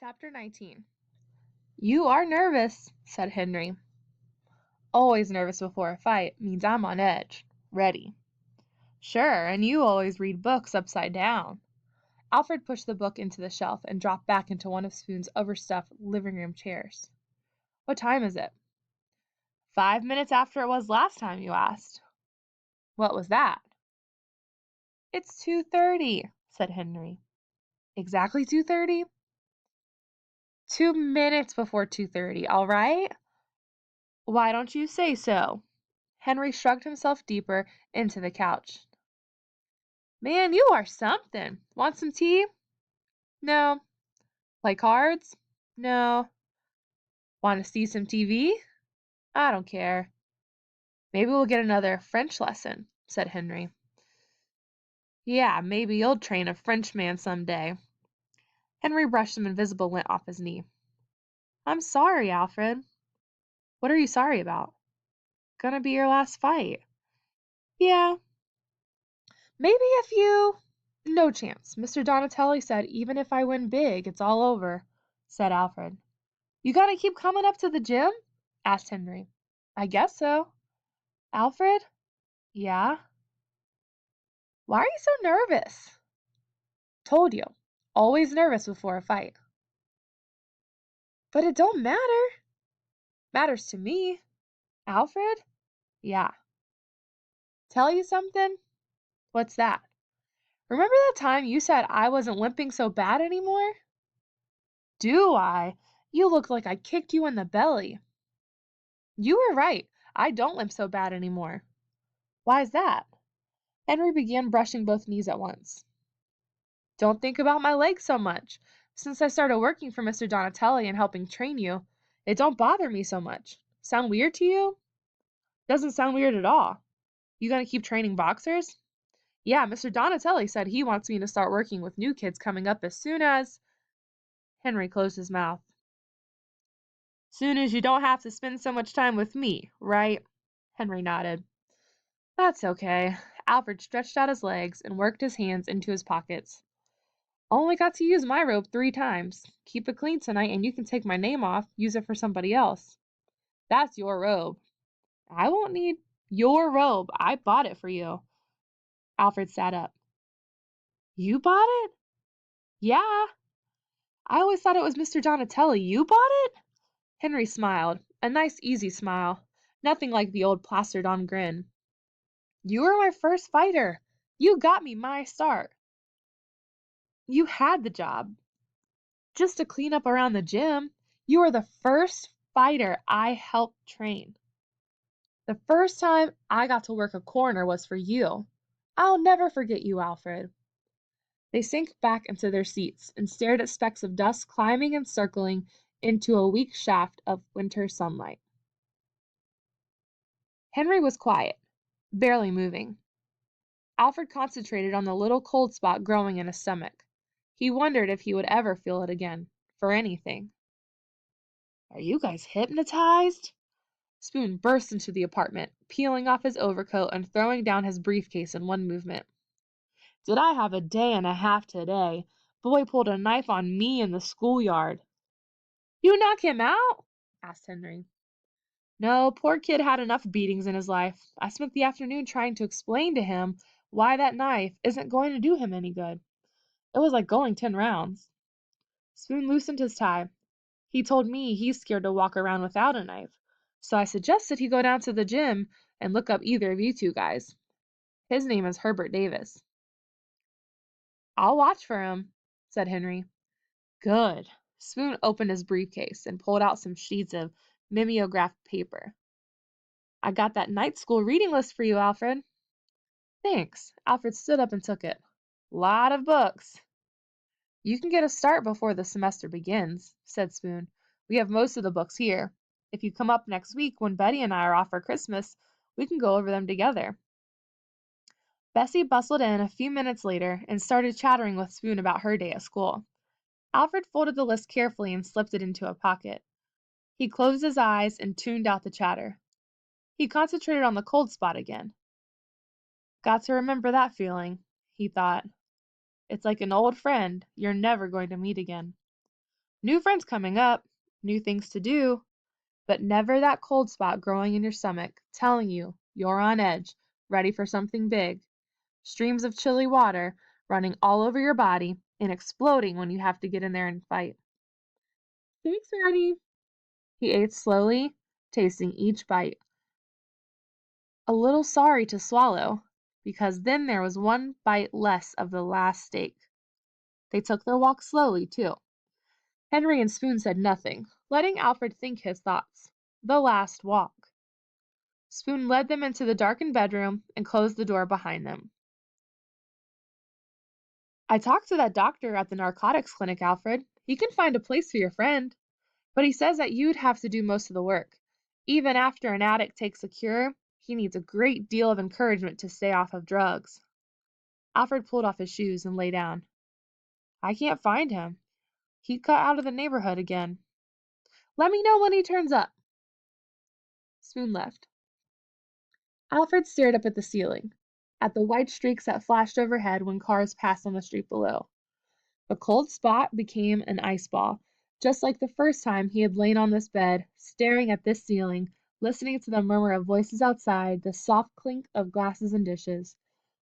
Chapter 19. You are nervous, said Henry. Always nervous before a fight means I'm on edge. Ready. Sure, and you always read books upside down. Alfred pushed the book into the shelf and dropped back into one of Spoon's overstuffed living room chairs. What time is it? 5 minutes after it was last time you asked. What was that? It's 2:30, said Henry. Exactly 2:30? 2 minutes before 2:30, all right? Why don't you say so? Henry shrugged himself deeper into the couch. Man, you are something. Want some tea? No. Play cards? No. Want to see some TV? I don't care. Maybe we'll get another French lesson, said Henry. Yeah, maybe you'll train a Frenchman someday. Henry brushed some invisible lint off his knee. I'm sorry, Alfred. What are you sorry about? Gonna be your last fight. Yeah. Maybe if you... No chance. Mr. Donatelli said even if I win big, it's all over, said Alfred. You gotta keep coming up to the gym? Asked Henry. I guess so. Alfred? Yeah? Why are you so nervous? Told you. Always nervous before a fight. But it don't matter. Matters to me. Alfred? Yeah. Tell you something? What's that? Remember that time you said I wasn't limping so bad anymore? Do I? You look like I kicked you in the belly. You were right. I don't limp so bad anymore. Why's that? Henry began brushing both knees at once. Don't think about my legs so much. Since I started working for Mr. Donatelli and helping train you, it don't bother me so much. Sound weird to you? Doesn't sound weird at all. You gonna keep training boxers? Yeah, Mr. Donatelli said he wants me to start working with new kids coming up as soon as... Henry closed his mouth. Soon as you don't have to spend so much time with me, right? Henry nodded. That's okay. Alfred stretched out his legs and worked his hands into his pockets. Only got to use my robe 3 times. Keep it clean tonight and you can take my name off, use it for somebody else. That's your robe. I won't need your robe. I bought it for you. Alfred sat up. You bought it? Yeah. I always thought it was Mr. Donatelli. You bought it? Henry smiled. A nice, easy smile. Nothing like the old plastered-on grin. You were my first fighter. You got me my start. You had the job. Just to clean up around the gym. You were the first fighter I helped train. The first time I got to work a corner was for you. I'll never forget you, Alfred. They sank back into their seats and stared at specks of dust climbing and circling into a weak shaft of winter sunlight. Henry was quiet, barely moving. Alfred concentrated on the little cold spot growing in his stomach. He wondered if he would ever feel it again, for anything. Are you guys hypnotized? Spoon burst into the apartment, peeling off his overcoat and throwing down his briefcase in one movement. Did I have a day and a half today? Boy pulled a knife on me in the schoolyard. You knock him out? Asked Henry. No, poor kid had enough beatings in his life. I spent the afternoon trying to explain to him why that knife isn't going to do him any good. It was like going 10 rounds. Spoon loosened his tie. He told me he's scared to walk around without a knife, so I suggested he go down to the gym and look up either of you 2 guys. His name is Herbert Davis. I'll watch for him, said Henry. Good. Spoon opened his briefcase and pulled out some sheets of mimeographed paper. I got that night school reading list for you, Alfred. Thanks. Alfred stood up and took it. Lot of books. You can get a start before the semester begins, said Spoon. We have most of the books here. If you come up next week when Betty and I are off for Christmas, we can go over them together. Bessie bustled in a few minutes later and started chattering with Spoon about her day at school. Alfred folded the list carefully and slipped it into a pocket. He closed his eyes and tuned out the chatter. He concentrated on the cold spot again. Got to remember that feeling, he thought. It's like an old friend you're never going to meet again. New friends coming up, new things to do, but never that cold spot growing in your stomach, telling you you're on edge, ready for something big. Streams of chilly water running all over your body and exploding when you have to get in there and fight. Thanks, Maddie. He ate slowly, tasting each bite. A little sorry to swallow, because then there was one bite less of the last steak. They took their walk slowly, too. Henry and Spoon said nothing, letting Alfred think his thoughts. The last walk. Spoon led them into the darkened bedroom and closed the door behind them. I talked to that doctor at the narcotics clinic, Alfred. He can find a place for your friend, but he says that you'd have to do most of the work. Even after an addict takes a cure, he needs a great deal of encouragement to stay off of drugs. Alfred pulled off his shoes and lay down. I can't find him. He got out of the neighborhood again. Let me know when he turns up. Spoon left. Alfred stared up at the ceiling, at the white streaks that flashed overhead when cars passed on the street below. The cold spot became an ice ball, just like the first time he had lain on this bed, staring at this ceiling, listening to the murmur of voices outside, the soft clink of glasses and dishes.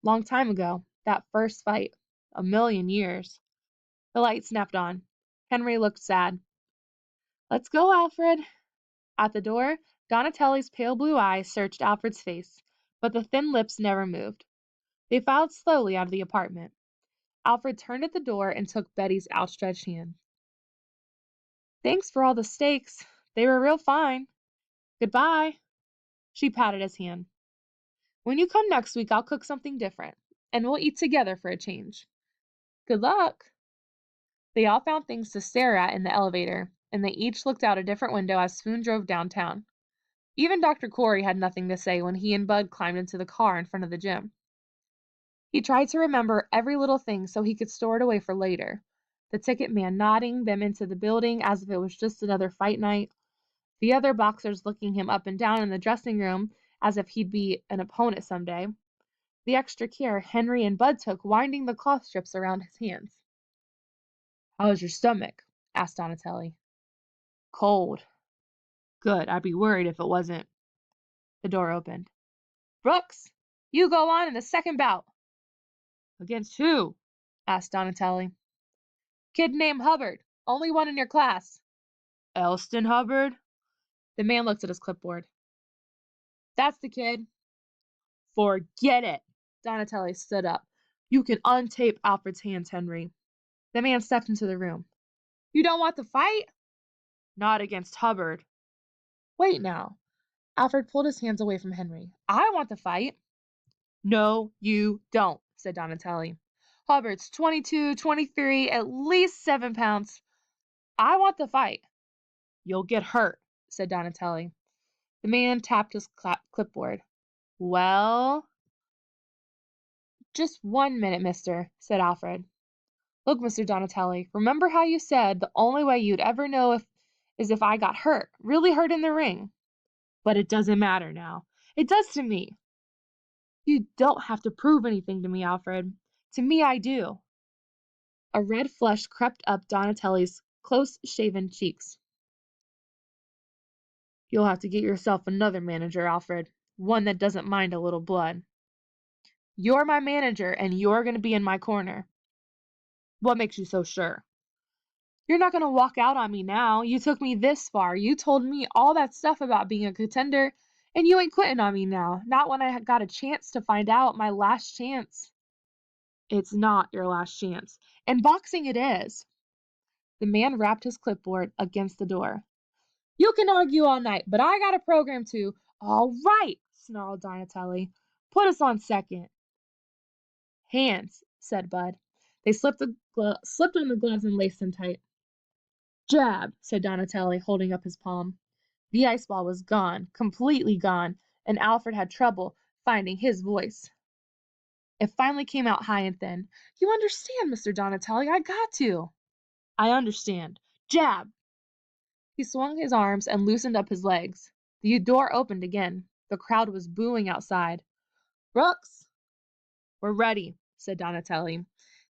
Long time ago, that first fight. 1,000,000 years. The light snapped on. Henry looked sad. Let's go, Alfred. At the door, Donatelli's pale blue eyes searched Alfred's face, but the thin lips never moved. They filed slowly out of the apartment. Alfred turned at the door and took Betty's outstretched hand. Thanks for all the steaks. They were real fine. Goodbye. She patted his hand. When you come next week, I'll cook something different, and we'll eat together for a change. Good luck. They all found things to stare at in the elevator, and they each looked out a different window as Spoon drove downtown. Even Dr. Corey had nothing to say when he and Bud climbed into the car in front of the gym. He tried to remember every little thing so he could store it away for later. The ticket man nodding them into the building as if it was just another fight night. The other boxers looking him up and down in the dressing room as if he'd be an opponent someday. The extra care Henry and Bud took winding the cloth strips around his hands. How's your stomach? Asked Donatelli. Cold. Good, I'd be worried if it wasn't. The door opened. Brooks, you go on in the second bout. Against who? Asked Donatelli. Kid named Hubbard, only one in your class. Elston Hubbard? The man looked at his clipboard. That's the kid. Forget it. Donatelli stood up. You can untape Alfred's hands, Henry. The man stepped into the room. You don't want to fight? Not against Hubbard. Wait now. Alfred pulled his hands away from Henry. I want to fight. No, you don't, said Donatelli. Hubbard's 22, 23, at least 7 pounds. I want to fight. You'll get hurt, said Donatelli. The man tapped his clipboard. Well, just 1 minute, mister, said Alfred. Look, Mr. Donatelli, remember how you said the only way you'd ever know is if I got hurt, really hurt in the ring. But it doesn't matter now. It does to me. You don't have to prove anything to me, Alfred. To me, I do. A red flush crept up Donatelli's close-shaven cheeks. You'll have to get yourself another manager, Alfred. One that doesn't mind a little blood. You're my manager, and you're going to be in my corner. What makes you so sure? You're not going to walk out on me now. You took me this far. You told me all that stuff about being a contender, and you ain't quitting on me now. Not when I got a chance to find out, my last chance. It's not your last chance. And boxing it is. The man rapped his clipboard against the door. You can argue all night, but I got a program too. All right, snarled Donatelli. Put us on second. Hands, said Bud. They slipped on the gloves and laced them tight. Jab, said Donatelli, holding up his palm. The ice ball was gone, completely gone, and Alfred had trouble finding his voice. It finally came out high and thin. You understand, Mr. Donatelli, I got to. I understand. Jab. He swung his arms and loosened up his legs. The door opened again. The crowd was booing outside. Brooks! We're ready, said Donatelli.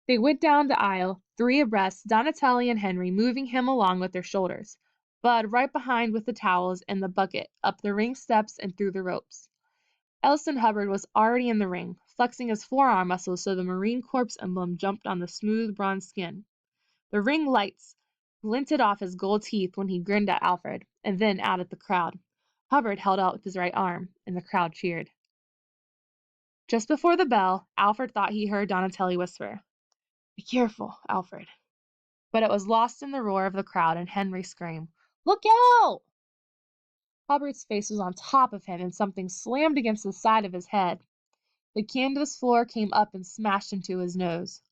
They went down the aisle, 3 abreast, Donatelli and Henry moving him along with their shoulders. Bud right behind with the towels and the bucket, up the ring steps and through the ropes. Elson Hubbard was already in the ring, flexing his forearm muscles so the Marine Corps emblem jumped on the smooth bronze skin. The ring lights glinted off his gold teeth when he grinned at Alfred, and then out at the crowd. Hubbard held out his right arm, and the crowd cheered. Just before the bell, Alfred thought he heard Donatelli whisper, "Be careful, Alfred." But it was lost in the roar of the crowd and Henry screamed, "Look out!" Hubbard's face was on top of him and something slammed against the side of his head. The canvas floor came up and smashed into his nose.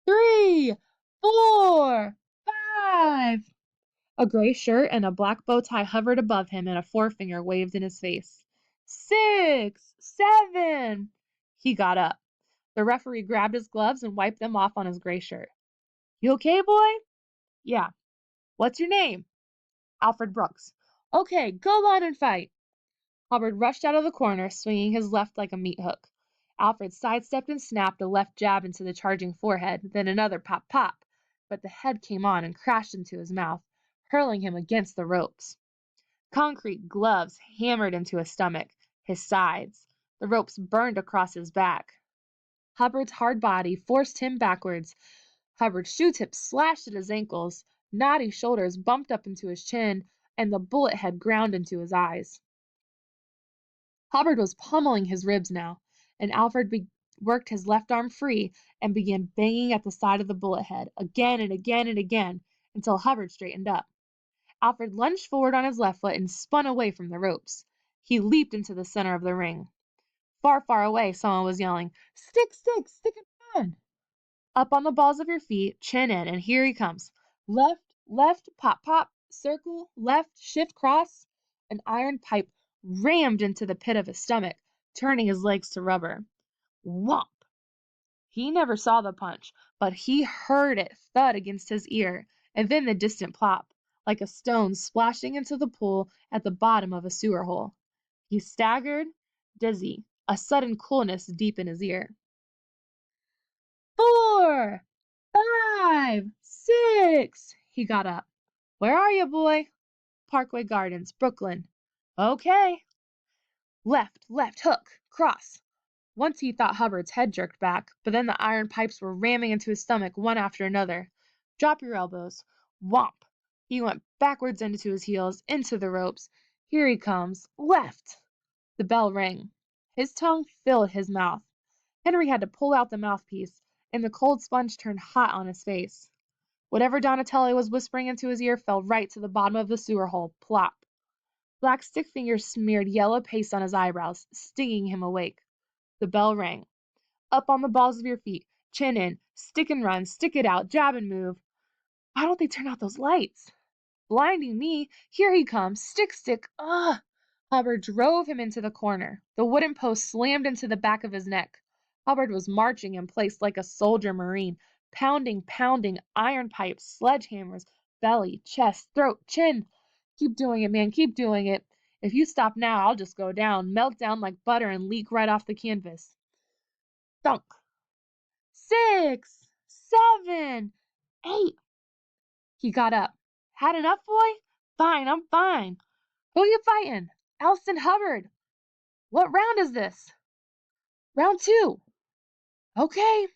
3, 4, 5. A gray shirt and a black bow tie hovered above him and a forefinger waved in his face. 6, 7. He got up. The referee grabbed his gloves and wiped them off on his gray shirt. "You okay, boy?" "Yeah." "What's your name?" "Alfred Brooks." "Okay, go on and fight." Hubbard rushed out of the corner, swinging his left like a meat hook. Alfred sidestepped and snapped a left jab into the charging forehead, then another pop pop, but the head came on and crashed into his mouth, hurling him against the ropes. Concrete gloves hammered into his stomach, his sides. The ropes burned across his back. Hubbard's hard body forced him backwards. Hubbard's shoe tips slashed at his ankles, knotty shoulders bumped up into his chin, and the bullet head ground into his eyes. Hubbard was pummeling his ribs now, and Alfred worked his left arm free and began banging at the side of the bullet head again and again and again until Hubbard straightened up. Alfred lunged forward on his left foot and spun away from the ropes. He leaped into the center of the ring. Far, far away, someone was yelling, "Stick, stick, stick it on!" Up on the balls of your feet, chin in, and here he comes. Left, left, pop, pop, circle, left, shift, cross. An iron pipe rammed into the pit of his stomach, turning his legs to rubber. Whomp! He never saw the punch, but he heard it thud against his ear, and then the distant plop, like a stone splashing into the pool at the bottom of a sewer hole. He staggered, dizzy, a sudden coolness deep in his ear. 4, 5, 6. He got up. "Where are you, boy?" "Parkway Gardens, Brooklyn." "Okay." Left, left, hook, cross. Once he thought Hubbard's head jerked back, but then the iron pipes were ramming into his stomach one after another. "Drop your elbows." Whomp! He went backwards into his heels, into the ropes. Here he comes. Left! The bell rang. His tongue filled his mouth. Henry had to pull out the mouthpiece, and the cold sponge turned hot on his face. Whatever Donatelli was whispering into his ear fell right to the bottom of the sewer hole. Plop! Black stick fingers smeared yellow paste on his eyebrows, stinging him awake. The bell rang. Up on the balls of your feet, chin in, stick and run, stick it out, jab and move. Why don't they turn out those lights? Blinding me. Here he comes. Stick, stick. Ugh! Hubbard drove him into the corner. The wooden post slammed into the back of his neck. Hubbard was marching in place like a soldier marine, pounding, pounding, iron pipes, sledgehammers, belly, chest, throat, chin. "Keep doing it, man, keep doing it. If you stop now, I'll just go down, melt down like butter and leak right off the canvas." Thunk! 6, 7, 8. He got up. "Had enough, boy?" "Fine, I'm fine." "Who you fighting?" "Elson Hubbard." "What round is this?" "Round 2." "Okay."